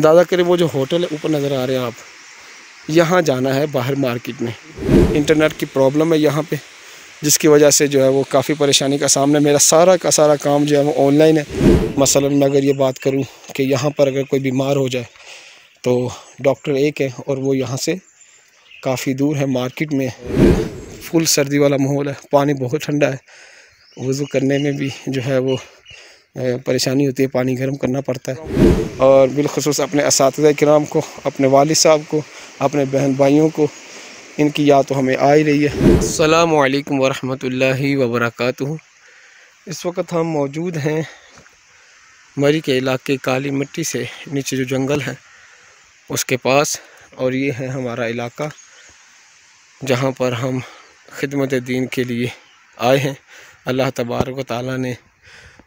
अंदाज़ा करें वो जो होटल है ऊपर नज़र आ रहे हैं आप, यहाँ जाना है बाहर मार्केट में। इंटरनेट की प्रॉब्लम है यहाँ पे, जिसकी वजह से जो है वो काफ़ी परेशानी का सामना। मेरा सारा का सारा काम जो है वो ऑनलाइन है। मसलन मैं अगर ये बात करूँ कि यहाँ पर अगर कोई बीमार हो जाए तो डॉक्टर एक है और वो यहाँ से काफ़ी दूर है मार्केट में। फुल सर्दी वाला माहौल है, पानी बहुत ठंडा है, वज़ू करने में भी जो है वो परेशानी होती है, पानी गर्म करना पड़ता है। और बिलखुसूस अपने असातिज़ा किराम को, अपने वालिद साहब को, अपने बहन भाइयों को, इनकी याद तो हमें आ ही रही है। अस्सलामु अलैकुम वरहमतुल्लाहि वबरकातुहू। इस वक्त हम मौजूद हैं मरी के इलाके काली मिट्टी से नीचे जो जंगल है उसके पास, और ये है हमारा इलाका जहाँ पर हम खिदमत दीन के लिए आए हैं। अल्लाह तबारक व तआला ने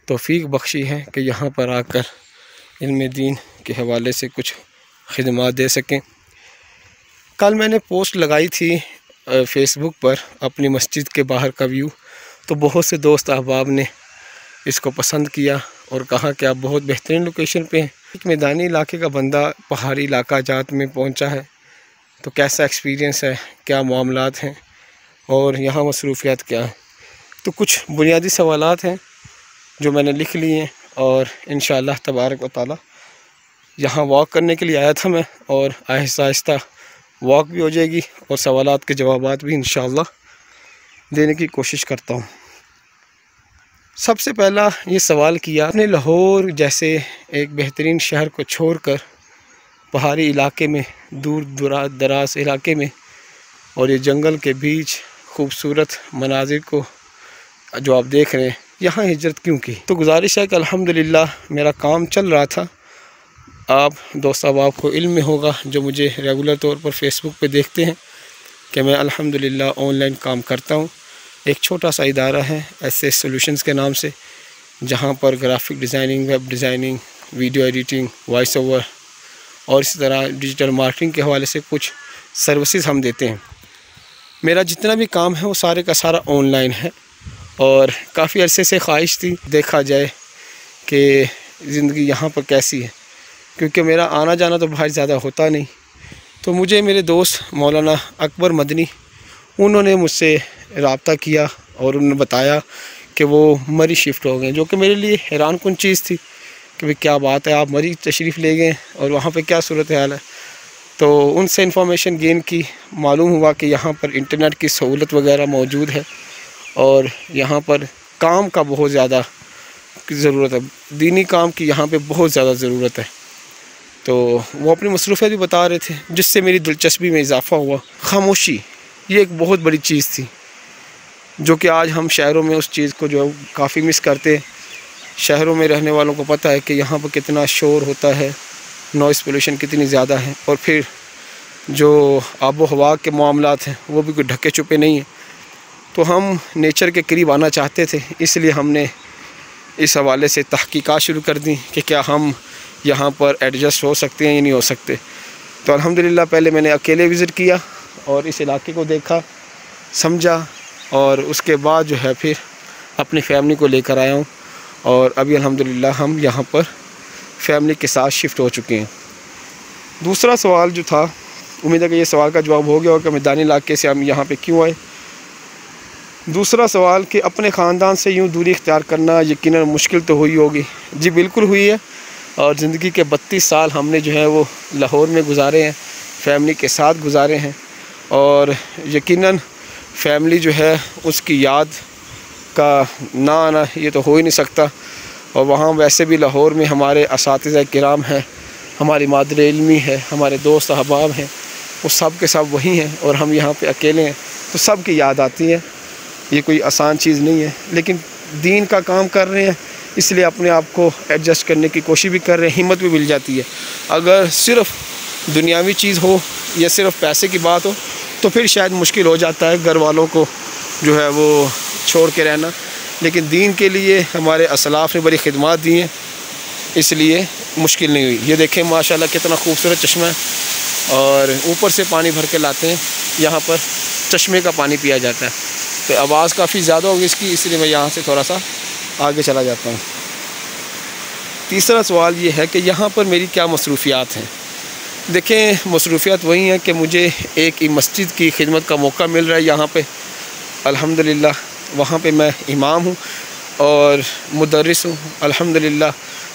तौफीक बख्शी है कि यहाँ पर आकर इल्म दीन के हवाले से कुछ खिदमत दे सकें। कल मैंने पोस्ट लगाई थी फ़ेसबुक पर अपनी मस्जिद के बाहर का व्यू, तो बहुत से दोस्त अहबाब ने इसको पसंद किया और कहा कि आप बहुत बेहतरीन लोकेशन पे हैं। एक मैदानी इलाके का बंदा पहाड़ी इलाका जात में पहुंचा है, तो कैसा एक्सपीरियंस है, क्या मामलात हैं और यहाँ मसरूफियात क्या है। तो कुछ बुनियादी सवालात हैं जो मैंने लिख लिए हैं और इंशाअल्लाह तबारक व तआला यहाँ वॉक करने के लिए आया था मैं, और आहिस्ता आहिस्ता वॉक भी हो जाएगी और सवालात के जवाबात भी इंशाअल्लाह देने की कोशिश करता हूँ। सबसे पहला ये सवाल किया आपने, लाहौर जैसे एक बेहतरीन शहर को छोड़कर पहाड़ी इलाके में, दूर दराज इलाके में और ये जंगल के बीच खूबसूरत मनाजिर को जो आप देख रहे हैं, यहाँ हिजरत क्यों की? तो गुजारिश है कि अल्हम्दुलिल्लाह मेरा काम चल रहा था। आप दोस्त अहबाब को इल्म में होगा जो मुझे रेगुलर तौर पर फ़ेसबुक पे देखते हैं कि मैं अल्हम्दुलिल्लाह ऑनलाइन काम करता हूँ। एक छोटा सा इदारा है SS सॉल्यूशंस के नाम से, जहाँ पर graphic designing, web designing, video editing, voice over और इसी तरह डिजिटल मार्केटिंग के हवाले से कुछ सर्विसेज हम देते हैं। मेरा जितना भी काम है वो सारे का सारा ऑनलाइन है और काफ़ी अरसे से ख्वाहिश थी देखा जाए कि ज़िंदगी यहाँ पर कैसी है, क्योंकि मेरा आना जाना तो बाहर ज़्यादा होता नहीं। तो मुझे मेरे दोस्त मौलाना अकबर मदनी, उन्होंने मुझसे रब्ता किया और उन्होंने बताया कि वो मरी शिफ्ट हो गए, जो कि मेरे लिए हैरान कुन चीज़ थी कि भाई क्या बात है, आप मरी तशरीफ़ ले गए और वहाँ पे क्या सूरत हाल है। तो उनसे इंफॉर्मेशन गेन की, मालूम हुआ कि यहाँ पर इंटरनेट की सहूलत वगैरह मौजूद है और यहाँ पर काम का बहुत ज़्यादा ज़रूरत है, दीनी काम की यहाँ पे बहुत ज़्यादा ज़रूरत है। तो वो अपनी मसरूफ़ियत भी बता रहे थे, जिससे मेरी दिलचस्पी में इजाफ़ा हुआ। खामोशी ये एक बहुत बड़ी चीज़ थी जो कि आज हम शहरों में उस चीज़ को जो है काफ़ी मिस करते हैं। शहरों में रहने वालों को पता है कि यहाँ पर कितना शोर होता है, नॉइज़ पोल्यूशन कितनी ज़्यादा है, और फिर जो आबो हवा के मामलात हैं वो भी कोई ढके छुपे नहीं हैं। तो हम नेचर के करीब आना चाहते थे, इसलिए हमने इस हवाले से तहकीकात शुरू कर दी कि क्या हम यहाँ पर एडजस्ट हो सकते हैं या नहीं हो सकते। तो अल्हम्दुलिल्लाह पहले मैंने अकेले विज़िट किया और इस इलाके को देखा, समझा, और उसके बाद जो है फिर अपनी फैमिली को लेकर आया हूँ और अभी अल्हम्दुलिल्लाह हम यहाँ पर फैमिली के साथ शिफ्ट हो चुके हैं। दूसरा सवाल जो था, उम्मीद है कि ये सवाल का जवाब हो गया होगा कि मैदानी इलाके से हम यहाँ पे क्यों आए। दूसरा सवाल कि अपने ख़ानदान से यूँ दूरी इख्तियार करना यकीनन मुश्किल तो हुई होगी। जी बिल्कुल हुई है, और ज़िंदगी के 32 साल हमने जो है वो लाहौर में गुजारे हैं, फैमिली के साथ गुजारे हैं, और यकीनन फैमिली जो है उसकी याद का ना आना ये तो हो ही नहीं सकता। और वहाँ वैसे भी लाहौर में हमारे असातिज़ा किराम हैं, हमारी मादरे इल्मी है, हमारे दोस्त अहबाब हैं, वो सब के सब वही हैं और हम यहाँ पे अकेले हैं, तो सब की याद आती है। ये कोई आसान चीज़ नहीं है, लेकिन दीन का काम कर रहे हैं इसलिए अपने आप को एडजस्ट करने की कोशिश भी कर रहे हैं, हिम्मत भी मिल जाती है। अगर सिर्फ़ दुनियावी चीज़ हो या सिर्फ़ पैसे की बात हो तो फिर शायद मुश्किल हो जाता है घर वालों को जो है वो छोड़ के रहना, लेकिन दीन के लिए हमारे असलाफ़ ने बड़ी खिदमत दी हैं, इसलिए मुश्किल नहीं हुई। ये देखें माशाल्लाह कितना खूबसूरत चश्मा है, और ऊपर से पानी भर के लाते हैं, यहाँ पर चश्मे का पानी पिया जाता है। तो आवाज़ काफ़ी ज़्यादा होगी इसकी, इसलिए मैं यहाँ से थोड़ा सा आगे चला जाता हूँ। तीसरा सवाल ये है कि यहाँ पर मेरी क्या मसरूफ़ियात हैं। देखें, मसरूफ़ियात वही हैं कि मुझे एक मस्जिद की खिदमत का मौका मिल रहा है यहाँ पे, अल्हम्दुलिल्लाह। वहाँ पे मैं इमाम हूँ और मुदर्रिस हूँ, अल्हम्दुलिल्लाह।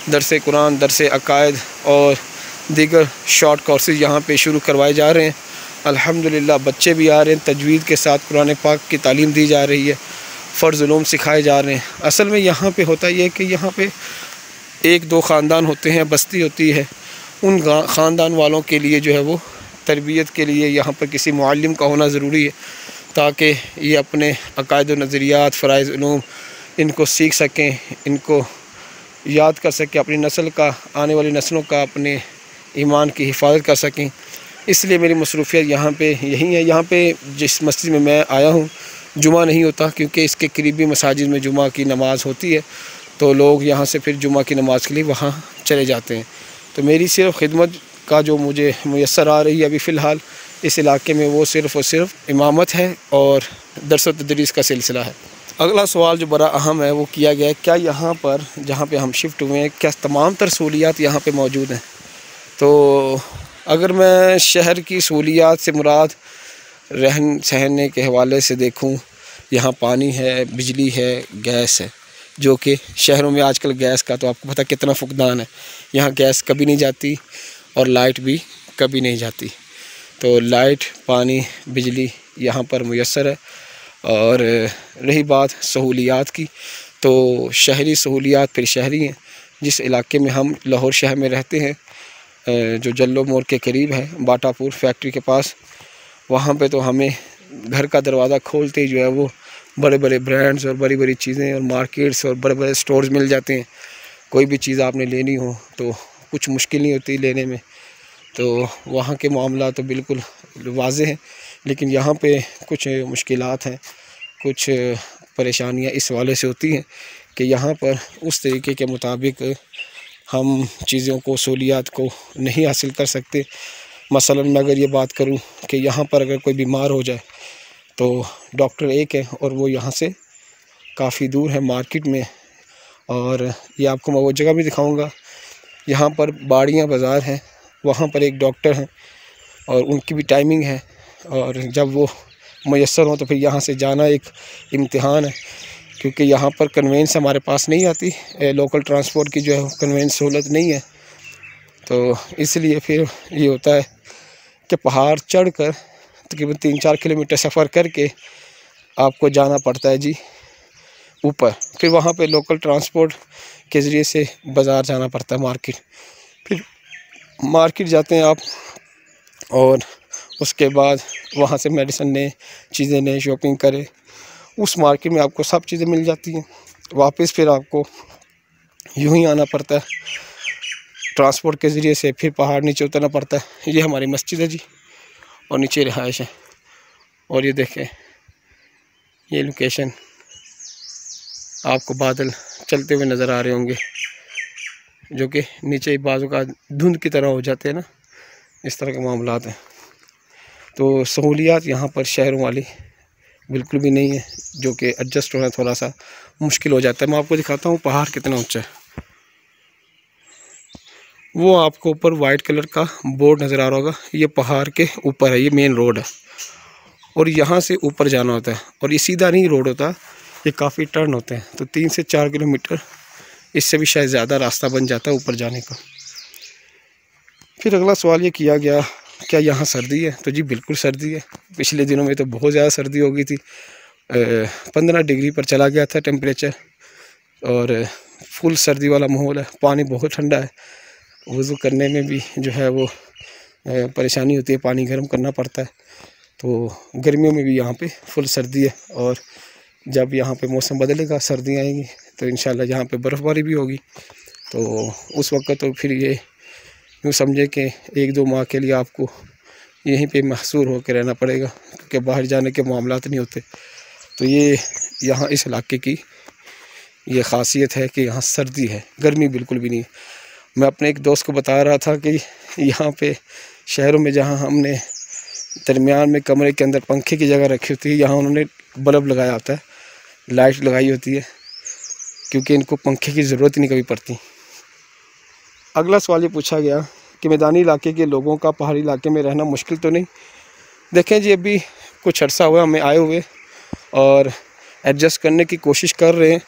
दरस कुरान, दरस अकायद और दीगर शॉर्ट कोर्सेज़ यहाँ पे शुरू करवाए जा रहे हैं, अल्हम्दुलिल्लाह। बच्चे भी आ रहे हैं, तजवीद के साथ कुरान पाक की तालीम दी जा रही है, फ़र्ज़ उलूम सिखाए जा रहे हैं। असल में यहाँ पे होता ये है कि यहाँ पे एक दो ख़ानदान होते हैं, बस्ती होती है, उन ख़ानदान वालों के लिए जो है वो तरबियत के लिए यहाँ पर किसी मुअल्लिम का होना ज़रूरी है, ताकि ये अपने अकायद व नज़रियात, फ़राइज़ उलूम इनको सीख सकें, इनको याद कर सकें, अपनी नस्ल का, आने वाली नस्लों का, अपने ईमान की हिफाजत कर सकें। इसलिए मेरी मसरूफ़ियत यहाँ पे यही है। यहाँ पे जिस मस्जिद में मैं आया हूँ, जुमा नहीं होता, क्योंकि इसके करीबी मसाजिद में जुमा की नमाज़ होती है, तो लोग यहाँ से फिर जुमा की नमाज़ के लिए वहाँ चले जाते हैं। तो मेरी सिर्फ़ खिदमत का जो मुझे मुयस्सर आ रही है अभी फ़िलहाल इस इलाके में, वो सिर्फ़ और सिर्फ इमामत है और दर्स व तदरीस का सिलसिला है। अगला सवाल जो बड़ा अहम है वो किया गया है, क्या यहाँ पर जहाँ पे हम शिफ्ट हुए हैं, क्या तमाम तर सहूलियात यहाँ पे मौजूद हैं। तो अगर मैं शहर की सहूलियात से मुराद रहन सहने के हवाले से देखूँ, यहाँ पानी है, बिजली है, गैस है, जो कि शहरों में आजकल गैस का तो आपको पता कितना फुकदान है। यहाँ गैस कभी नहीं जाती और लाइट भी कभी नहीं जाती। तो लाइट, पानी, बिजली यहाँ पर मुयस्सर है। और रही बात सहूलियात की, तो शहरी सहूलियात फिर शहरी हैं। जिस इलाके में हम लाहौर शहर में रहते हैं, जो जल्लो मोड़ के करीब है, बाटापुर फैक्ट्री के पास, वहाँ पे तो हमें घर का दरवाज़ा खोलते ही जो है वो बड़े बड़े ब्रांड्स और बड़ी बड़ी चीज़ें और मार्केट्स और बड़े बड़े स्टोर्स मिल जाते हैं। कोई भी चीज़ आपने लेनी हो तो कुछ मुश्किल नहीं होती लेने में। तो वहाँ के मामला तो बिल्कुल वाज़ेह हैं, लेकिन यहाँ पे कुछ मुश्किलात हैं, कुछ परेशानियाँ इस वाले से होती हैं कि यहाँ पर उस तरीके के मुताबिक हम चीज़ों को, सहूलियात को नहीं हासिल कर सकते। मसलन मैं अगर ये बात करूँ कि यहाँ पर अगर कोई बीमार हो जाए तो डॉक्टर एक है और वो यहाँ से काफ़ी दूर है मार्केट में। और ये आपको मैं वो जगह भी दिखाऊंगा, यहाँ पर बाड़ियाँ बाज़ार हैं, वहाँ पर एक डॉक्टर हैं और उनकी भी टाइमिंग है, और जब वो मुयस्सर हो तो फिर यहाँ से जाना एक इम्तिहान है, क्योंकि यहाँ पर कन्वेंस हमारे पास नहीं आती, लोकल ट्रांसपोर्ट की जो है कन्वेंस सहूलत नहीं है। तो इसलिए फिर ये होता है कि पहाड़ चढ़कर तकरीबन 3-4 किलोमीटर सफ़र करके आपको जाना पड़ता है जी ऊपर। फिर वहाँ पे लोकल ट्रांसपोर्ट के ज़रिए से बाज़ार जाना पड़ता है, मार्केट। फिर मार्केट जाते हैं आप और उसके बाद वहाँ से मेडिसिन लें, चीज़ें लें, शॉपिंग करें। उस मार्केट में आपको सब चीज़ें मिल जाती हैं। वापस फिर आपको यूँ ही आना पड़ता है ट्रांसपोर्ट के ज़रिए से, फिर पहाड़ नीचे उतरना पड़ता है। ये हमारी मस्जिद है जी और नीचे रिहाइश है। और ये देखें, ये लोकेशन, आपको बादल चलते हुए नज़र आ रहे होंगे, जो कि नीचे बाजू का धुंध की तरह हो जाते हैं ना, इस तरह के मामलात हैं। तो सहूलियात यहाँ पर शहरों वाली बिल्कुल भी नहीं है, जो कि एडजस्ट होना थोड़ा सा मुश्किल हो जाता है। मैं आपको दिखाता हूँ पहाड़ कितना ऊंचा है। वो आपको ऊपर वाइट कलर का बोर्ड नज़र आ रहा होगा, ये पहाड़ के ऊपर है, ये मेन रोड है और यहाँ से ऊपर जाना होता है। और ये सीधा नहीं रोड होता, ये काफ़ी टर्न होते हैं। तो 3 से 4 किलोमीटर, इससे भी शायद ज़्यादा रास्ता बन जाता है ऊपर जाने का। फिर अगला सवाल ये किया गया, क्या यहाँ सर्दी है? तो जी बिल्कुल सर्दी है। पिछले दिनों में तो बहुत ज़्यादा सर्दी हो गई थी, 15 डिग्री पर चला गया था टेम्परेचर, और फुल सर्दी वाला माहौल है। पानी बहुत ठंडा है, वज़ू करने में भी जो है वो परेशानी होती है, पानी गर्म करना पड़ता है। तो गर्मियों में भी यहाँ पे फुल सर्दी है, और जब यहाँ पे मौसम बदलेगा, सर्दियाँ आएंगी, तो इंशाल्लाह यहाँ पे बर्फ़बारी भी होगी। तो उस वक्त तो फिर ये यूँ समझे कि 1-2 माह के लिए आपको यहीं पे महसूर होकर रहना पड़ेगा, क्योंकि बाहर जाने के मामलात नहीं होते। तो ये यहाँ इस इलाके की ये ख़ासियत है कि यहाँ सर्दी है, गर्मी बिल्कुल भी नहीं है। मैं अपने एक दोस्त को बता रहा था कि यहाँ पे शहरों में जहाँ हमने दरमियान में कमरे के अंदर पंखे की जगह रखी होती है, यहाँ उन्होंने बल्ब लगाया होता है, लाइट लगाई होती है, क्योंकि इनको पंखे की ज़रूरत ही नहीं कभी पड़ती। अगला सवाल ये पूछा गया कि मैदानी इलाके के लोगों का पहाड़ी इलाके में रहना मुश्किल तो नहीं। देखें जी, अभी कुछ अर्सा हुआ हमें आए हुए और एडजस्ट करने की कोशिश कर रहे हैं।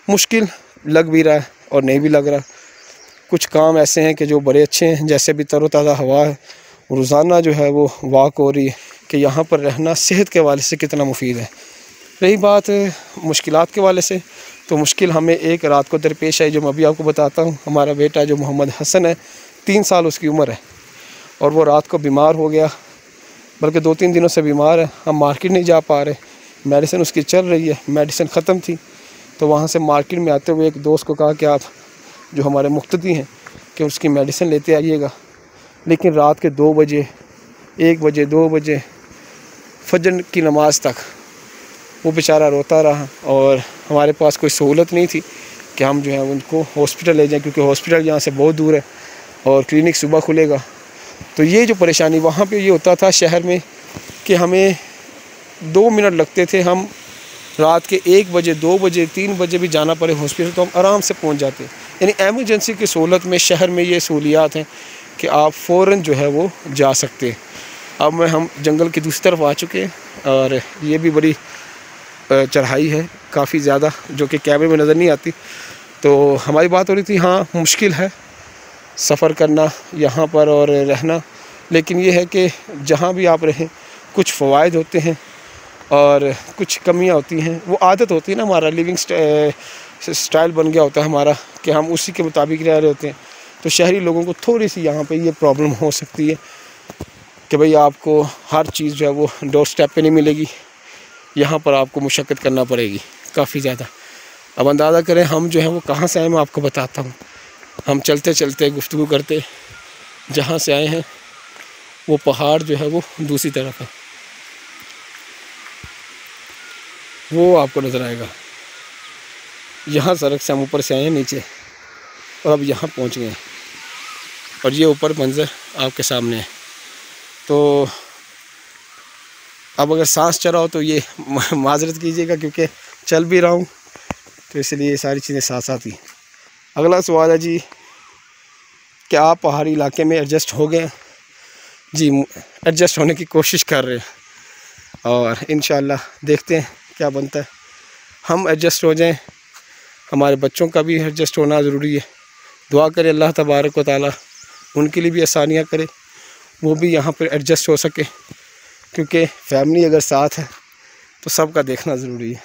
मुश्किल लग भी रहा है और नहीं भी लग रहा। कुछ काम ऐसे हैं कि जो बड़े अच्छे हैं, जैसे भी तरोताज़ा हवा है, रोज़ाना जो है वो वॉक हो रही है कि यहाँ पर रहना सेहत के हवाले से कितना मुफीद है। रही बात मुश्किलात के वाले से, तो मुश्किल हमें एक रात को दरपेश आई जो मैं अभी आपको बताता हूँ। हमारा बेटा जो मोहम्मद हसन है, 3 साल उसकी उम्र है, और वो रात को बीमार हो गया, बल्कि 2-3 दिनों से बीमार है। हम मार्केट नहीं जा पा रहे, मेडिसिन उसकी चल रही है, मेडिसिन ख़त्म थी। तो वहाँ से मार्केट में आते हुए एक दोस्त को कहा कि आप जो हमारे मुख्तदी हैं कि उसकी मेडिसिन लेते आइएगा। लेकिन रात के 2 बजे, 1 बजे, 2 बजे फजर की नमाज तक वो बेचारा रोता रहा, और हमारे पास कोई सहूलत नहीं थी कि हम जो है उनको हॉस्पिटल ले जाएं, क्योंकि हॉस्पिटल यहाँ से बहुत दूर है और क्लिनिक सुबह खुलेगा। तो ये जो परेशानी वहाँ पे ये होता था शहर में कि हमें 2 मिनट लगते थे, हम रात के 1 बजे, 2 बजे, 3 बजे भी जाना पड़े हॉस्पिटल तो हम आराम से पहुँच जाते। यानी एमरजेंसी की सहूलत में शहर में ये सहूलियात हैं कि आप फ़ौरन जो है वो जा सकते हैं। अब हम जंगल की दूसरी तरफ आ चुके हैं, और ये भी बड़ी चढ़ाई है काफ़ी ज़्यादा, जो कि कैमरे में नज़र नहीं आती। तो हमारी बात हो रही थी, हाँ मुश्किल है सफ़र करना यहाँ पर और रहना, लेकिन ये है कि जहाँ भी आप रहें कुछ फ़वाइद होते हैं और कुछ कमियाँ होती हैं। वो आदत होती है ना, हमारा लिविंग स्टाइल बन गया होता है हमारा कि हम उसी के मुताबिक रह रहे होते हैं। तो शहरी लोगों को थोड़ी सी यहाँ पे ये प्रॉब्लम हो सकती है कि भाई आपको हर चीज़ जो है वो डोर स्टेप पे नहीं मिलेगी, यहाँ पर आपको मुशक्क़त करना पड़ेगी काफ़ी ज़्यादा। अब अंदाज़ा करें हम जो है वो कहाँ से आए, मैं आपको बताता हूँ। हम चलते चलते गुफ्तगू करते जहाँ से आए हैं वो पहाड़ जो है वो दूसरी तरफ है, वो आपको नज़र आएगा। यहाँ सड़क से हम ऊपर से आए हैं नीचे, और अब यहाँ पहुँच गए हैं, और ये ऊपर मंज़र आपके सामने है। तो अब अगर सांस चढ़ा हो तो ये माजरत कीजिएगा, क्योंकि चल भी रहा हूँ तो इसलिए ये सारी चीज़ें साथ साथ ही। अगला सवाल है जी, क्या आप पहाड़ी इलाके में एडजस्ट हो गए? जी, एडजस्ट होने की कोशिश कर रहे हैं, और इंशाअल्लाह देखते हैं क्या बनता है। हम एडजस्ट हो जाएं, हमारे बच्चों का भी एडजस्ट होना ज़रूरी है। दुआ करें अल्लाह तबारक व तआला उनके लिए भी आसानियाँ करे, वो भी यहाँ पर एडजस्ट हो सके, क्योंकि फैमिली अगर साथ है तो सबका देखना ज़रूरी है।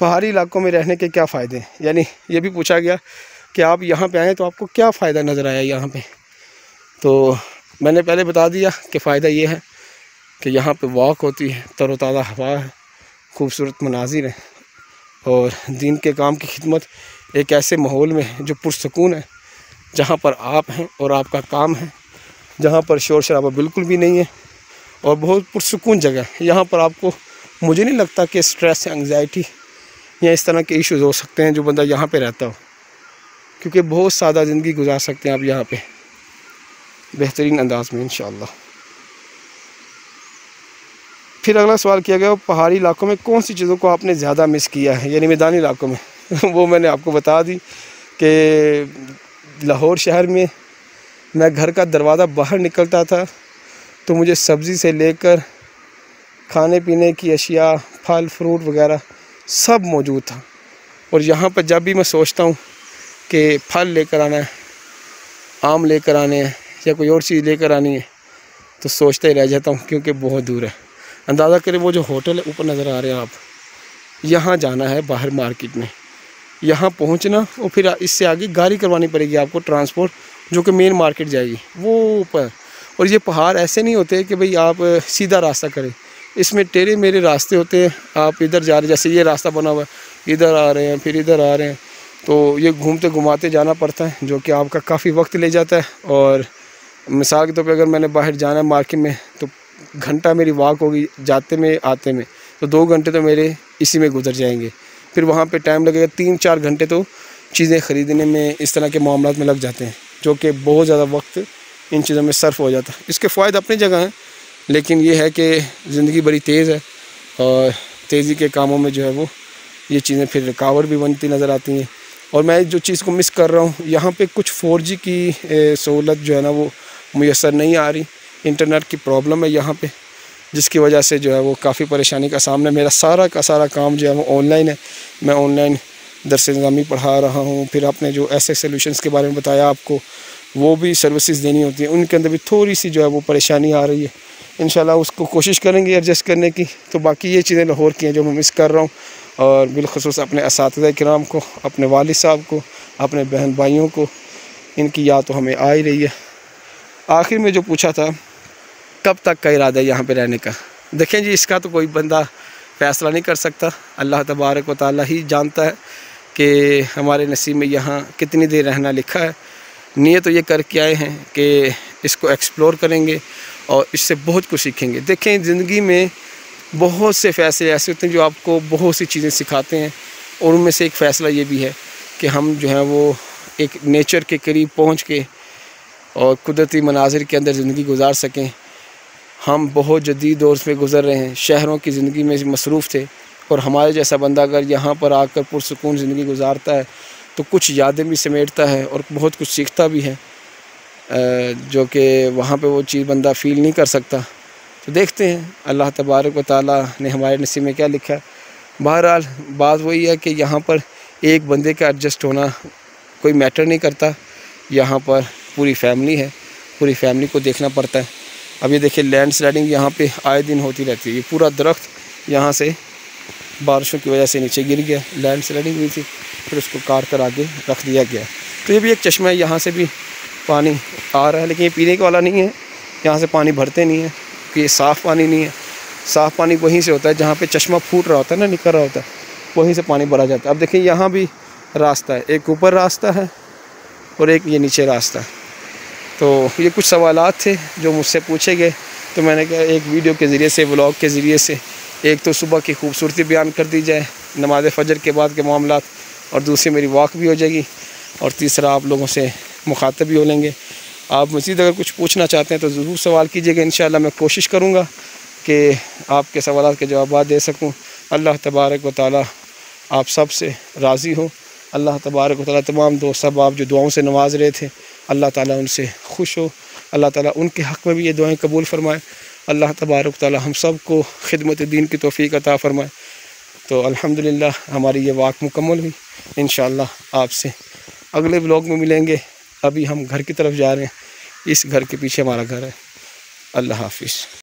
पहाड़ी इलाकों में रहने के क्या फ़ायदे हैं, यानी ये भी पूछा गया कि आप यहाँ पे आए तो आपको क्या फ़ायदा नज़र आया यहाँ पे। तो मैंने पहले बता दिया कि फ़ायदा ये है कि यहाँ पे वॉक होती है, तरोताज़ा हवा है, खूबसूरत मनाजिर है, और दीन के काम की खिदमत एक ऐसे माहौल में जो पुरसकून है, जहाँ पर आप हैं और आपका काम है, जहाँ पर शोर शराबा बिल्कुल भी नहीं है, और बहुत पुरसकून जगह है। यहाँ पर आपको, मुझे नहीं लगता कि स्ट्रेस या एंग्जाइटी या इस तरह के इश्यूज़ हो सकते हैं जो बंदा यहाँ पे रहता हो, क्योंकि बहुत सादा ज़िंदगी गुजार सकते हैं आप यहाँ पे बेहतरीन अंदाज में इंशाअल्लाह। फिर अगला सवाल किया गया, पहाड़ी इलाकों में कौन सी चीज़ों को आपने ज़्यादा मिस किया है, यानी मैदानी इलाकों में। वो मैंने आपको बता दी कि लाहौर शहर में मैं घर का दरवाज़ा बाहर निकलता था तो मुझे सब्ज़ी से लेकर खाने पीने की अशिया, फल फ्रूट वगैरह सब मौजूद था। और यहाँ पर जब भी मैं सोचता हूँ कि फल लेकर आना है, आम लेकर आने हैं या कोई और चीज़ लेकर आनी है, तो सोचते ही रह जाता हूँ, क्योंकि बहुत दूर है। अंदाज़ा करें वो जो होटल है ऊपर नज़र आ रहे हैं आप, यहाँ जाना है बाहर मार्केट में, यहाँ पहुँचना, और फिर इससे आगे गाड़ी करवानी पड़ेगी आपको ट्रांसपोर्ट, जो कि मेन मार्केट जाएगी वो ऊपर। और ये पहाड़ ऐसे नहीं होते कि भाई आप सीधा रास्ता करें, इसमें टेढ़े मेढ़े रास्ते होते हैं। आप इधर जा रहे हैं, जैसे ये रास्ता बना हुआ है, इधर आ रहे हैं फिर इधर आ रहे हैं, तो ये घूमते घुमाते जाना पड़ता है, जो कि आपका काफ़ी वक्त ले जाता है। और मिसाल के तौर पे अगर मैंने बाहर जाना है मार्केट में तो घंटा मेरी वॉक होगी जाते में आते में, तो 2 घंटे तो मेरे इसी में गुजर जाएंगे। फिर वहाँ पे टाइम लगेगा 3-4 घंटे, तो चीज़ें ख़रीदने में इस तरह के मामलात में लग जाते हैं, जो कि बहुत ज़्यादा वक्त इन चीज़ों में सर्फ हो जाता है। इसके फ़ायदे अपनी जगह हैं, लेकिन ये है कि ज़िंदगी बड़ी तेज़ है, और तेज़ी के कामों में जो है वो ये चीज़ें फिर रुकावट भी बनती नज़र आती हैं। और मैं जो चीज़ को मिस कर रहा हूँ, यहाँ पे कुछ 4G की सहूलत जो है ना वो मुयस्सर नहीं आ रही। इंटरनेट की प्रॉब्लम है यहाँ पे, जिसकी वजह से जो है वो काफ़ी परेशानी का सामना। मेरा सारा का सारा काम जो है वो ऑनलाइन है। मैं ऑनलाइन दरस-ए-निज़ामी पढ़ा रहा हूँ। फिर आपने जो ऐसे सॉल्यूशंस के बारे में बताया आपको, वो भी सर्विसेज देनी होती हैं, उनके अंदर भी थोड़ी सी जो है वो परेशानी आ रही है। इंशाल्लाह उसको कोशिश करेंगे एडजस्ट करने की। तो बाकी ये चीज़ें लाहौर की हैं जो मैं मिस कर रहा हूँ, और बिलखुसूस अपने असातिज़ा किराम को, अपने वालिद साहब को, अपने बहन भाइयों को, इनकी याद तो हमें आ ही रही है। आखिर में जो पूछा था कब तक का इरादा है यहाँ पे रहने का, देखें जी, इसका तो कोई बंदा फ़ैसला नहीं कर सकता। अल्लाह तबारक व तआला ही जानता है कि हमारे नसीब में यहाँ कितनी देर रहना लिखा है। नीयत तो ये करके आए हैं कि इसको एक्सप्लोर करेंगे और इससे बहुत कुछ सीखेंगे। देखें, ज़िंदगी में बहुत से फ़ैसले ऐसे होते हैं जो आपको बहुत सी चीज़ें सिखाते हैं, और उनमें से एक फ़ैसला ये भी है कि हम जो है वो एक नेचर के करीब पहुँच के और कुदरती मनाज़िर के अंदर ज़िंदगी गुजार सकें। हम बहुत जदीद दौर में गुज़र रहे हैं, शहरों की ज़िंदगी में मसरूफ़ थे, और हमारे जैसा बंदा अगर यहाँ पर आकर पुरसुकून ज़िंदगी गुजारता है तो कुछ यादें भी समेटता है और बहुत कुछ सीखता भी है, जो कि वहाँ पे वो चीज़ बंदा फ़ील नहीं कर सकता। तो देखते हैं अल्लाह तबारक व तआला ने हमारे नसीब में क्या लिखा है। बहरहाल बात वही है कि यहाँ पर एक बंदे का एडजस्ट होना कोई मैटर नहीं करता। यहाँ पर पूरी फैमिली है, पूरी फैमिली को देखना पड़ता है। अब ये देखिए, लैंड स्लाइडिंग यहाँ पे आए दिन होती रहती है। ये पूरा दरख्त यहाँ से बारिशों की वजह से नीचे गिर गया, लैंड स्लाइडिंग हुई थी, फिर उसको काट कर आगे रख दिया गया। तो ये भी एक चश्मा है, यहाँ से भी पानी आ रहा है, लेकिन ये पीने का वाला नहीं है। यहाँ से पानी भरते नहीं है कि ये साफ़ पानी नहीं है। साफ़ पानी वहीं से होता है जहाँ पे चश्मा फूट रहा होता है ना, निकल रहा होता है, वहीं से पानी भरा जाता है। अब देखिए, यहाँ भी रास्ता है, एक ऊपर रास्ता है और एक ये नीचे रास्ता है। तो ये कुछ सवालात थे जो मुझसे पूछे गए, तो मैंने कहा एक वीडियो के ज़रिए से, व्लॉग के ज़रिए से, एक तो सुबह की खूबसूरती बयान कर दी जाए, नमाज फ़जर के बाद के मामलात, और दूसरी मेरी वॉक भी हो जाएगी, और तीसरा आप लोगों से मुखातब भी हो लेंगे। आप मज़ीद अगर कुछ पूछना चाहते हैं तो ज़रूर सवाल कीजिएगा। इंशाअल्लाह मैं कोशिश करूँगा कि आपके सवालात के जवाब दे सकूँ। अल्लाह तबारक व तआला आप सब से राज़ी हो। अल्लाह तबारक व तआला तमाम दोस्त साहब जो दुआओं से नवाज रहे थे, अल्लाह ताला उनसे खुश हो। अल्लाह ताला उनके हक़ में भी ये दुआएं कबूल फ़रमाए। अल्लाह तबारक व तआला हम सब को खिदमत दीन की तौफ़ीक़ अता फ़रमाए। तो अल्हम्दुलिल्लाह हमारी ये वाक़ मुकम्मल हुई। इंशाअल्लाह आपसे अगले व्लॉग में मिलेंगे। अभी हम घर की तरफ जा रहे हैं, इस घर के पीछे हमारा घर है। अल्लाह हाफ़िज़।